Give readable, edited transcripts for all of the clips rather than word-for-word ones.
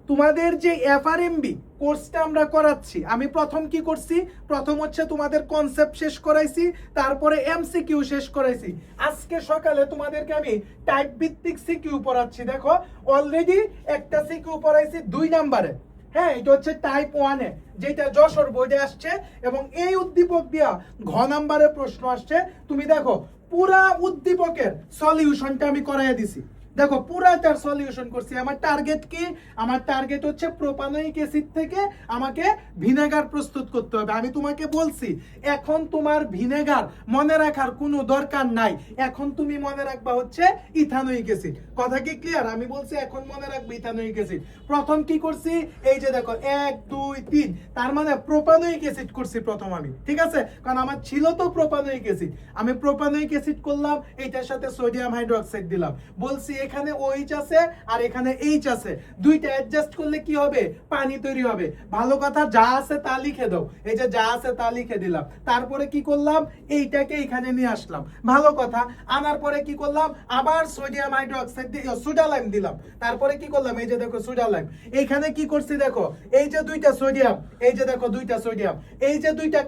তোমাদের যে এফআরএমবি কোর্সটা আমরা করাচ্ছি, আমি প্রথম কি করছি, প্রথম হচ্ছে তোমাদের কনসেপ্ট শেষ করাইছি, তারপরে এমসিকিউ শেষ করাইছি। আজকে সকালে তোমাদেরকে আমি টাইপ ভিত্তিক সিকিউ পড়াচ্ছি। দেখো অলরেডি একটা সিকিউ পড়াইছি 2 নম্বরে। হ্যাঁ, এটা হচ্ছে টাইপ 1-এ, যেটা যশোর বোর্ডে আসছে, এবং এই উদ্দীপক দিয়া ঘ নাম্বারে প্রশ্ন আসছে। তুমি দেখো পুরা উদ্দীপকের সলিউশনটা আমি করাইয়া দিছি। দেখো পুরাটার সলিউশন করছি। আমার টার্গেট কি? আমার টার্গেট হচ্ছে প্রোপানোয়িক অ্যাসিড থেকে আমাকে ভিনেগার প্রস্তুত করতে হবে। আমি তোমাকে বলছি এখন তোমার ভিনেগার মনে রাখার কোনো দরকার নাই, এখন তুমি মনে রাখবা হচ্ছে ইথানোয়িক অ্যাসিড। কথা কি ক্লিয়ার? আমি বলছি এখন মনে রাখবে ইথানোয়িক অ্যাসিড। প্রথম কি করছি, এই যে দেখো 1 2 3, তার মানে প্রোপানোয়িক অ্যাসিড করছি প্রথম আমি, ঠিক আছে? কারণ আমার ছিল তো প্রোপানোয়িক অ্যাসিড, আমি প্রোপানোয়িক অ্যাসিড করলাম, এইটার সাথে সোডিয়াম হাইড্রোক্সাইড দিলাম। বলছি এখানে OH আছে আর এখানে H আছে, দুইটা অ্যাডজাস্ট করলে কি হবে? পানি তৈরি হবে। ভালো কথা, যা আছে তা লিখে দাও। এই যে যা আছে তা লিখে দিলাম। তারপরে কি করলাম, এইটাকে এখানে নিয়ে আসলাম। ভালো কথা, আনার পরে কি করলাম, আবার সোডিয়াম হাইড্রোক্সাইড দিয়ে সোডা লাইম দিলাম। তারপরে কি করলাম, এই যে দেখো সোডা লাইম। এইখানে কি করছি দেখো, এই যে দুইটা সোডিয়াম, এই যে দেখো দুইটা সোডিয়াম, এই যে দুইটা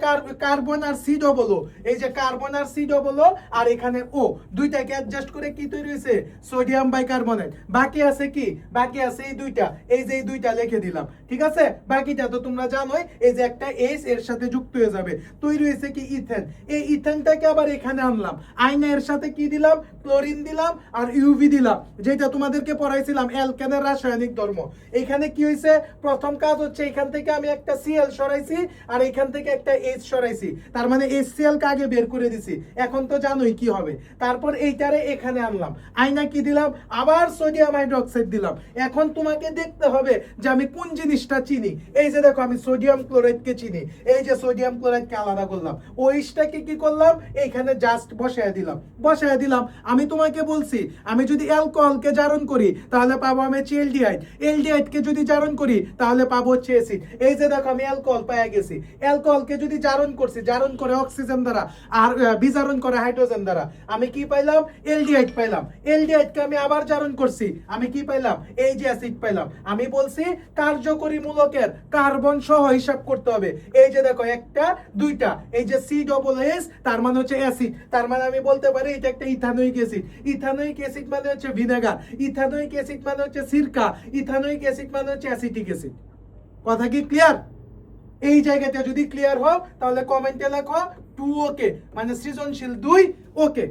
কার্বন আর সি ডবল ও, এই যে কার্বন আর সি ডবল ও, আর এখানে ও, দুইটাকে অ্যাডজাস্ট করে কি তৈরি হয়েছে? Sodium bicarbonate. বাকি আছে কি? বাকি আছে এই দুইটা, এই যে এই দুইটা লিখে দিলাম, ঠিক আছে? বাকিটা তো তোমরা জানোই, এই যে একটা H এর সাথে যুক্ত হয়ে যাবে, তৈরি হয়েছে কি? ইথেন। এই ইথেনটাকে আবার এখানে আনলাম, আইনা এর সাথে কি দিলাম? ক্লোরিন দিলাম আর ইউভি দিলাম, যেটা তোমাদেরকে পড়াইছিলাম অ্যালকেনের রাসায়নিক ধর্ম। এখানে কি হয়েছে? প্রথম কাজ হচ্ছে এখান থেকে আমি একটা Cl সরাইছি আর এখান থেকে একটা H সরাইছি, তার মানে HCl কে আগে বের করে দিছি। এখন তো জানোই কি হবে। তারপর এইটারে এখানে আনলাম, আইনা কি দিলাম? আবার সোডিয়াম হাইড্রোক্সাইড দিলাম। এখন তোমাকে দেখতে হবে যে আমি কোন জিনিসটা চিনি। এই যে দেখো আমি সোডিয়াম ক্লোরাইডকে চিনি, এই যে সোডিয়াম ক্লোরাইডকে আলাদা করলাম। ওইটাকে কি করলাম? এইখানে জাস্ট বসায় দিলাম। আমি তোমাকে বলছি আমি যদি অ্যালকোহলকে জারণ করি তাহলে পাবো আমি হচ্ছে এলডিহাইড, এলডিহাইডকে যদি জারণ করি তাহলে পাবো হচ্ছে অ্যাসিড। এই যে দেখো আমি অ্যালকোহল পেয়ে গেছি। অ্যালকোহলকে যদি জারণ করছি, জারণ করে অক্সিজেন দ্বারা আর বিজারণ করে হাইড্রোজেন দ্বারা, আমি কি পাইলাম? এলডিহাইড পাইলাম। এলডিহাইডকে আমি আবার জারণ করছি, আমি কি পাইলাম? এই যে অ্যাসিড পাইলাম। আমি বলছি কার্যকরী মূলকের কার্বন সহ হিসাব করতে হবে। এই যে দেখো একটা দুইটা, এই যে C+H, তার মানে হচ্ছে অ্যাসিড, তার মানে আমি বলতে পারি এটা একটা ইথানোয়িক অ্যাসিড। ইথানোয়িক অ্যাসিড মানে হচ্ছে ভিনেগার, ইথানোয়িক অ্যাসিড মানে হচ্ছে সিরকা, ইথানোয়িক অ্যাসিড মানে হচ্ছে অ্যাসিটিক অ্যাসিড। কথা কি ক্লিয়ার? এই জায়গাতে যদি ক্লিয়ার হও তাহলে কমেন্টে লেখো 2 ওকে, মানে সৃজনশীল 2 ওকে।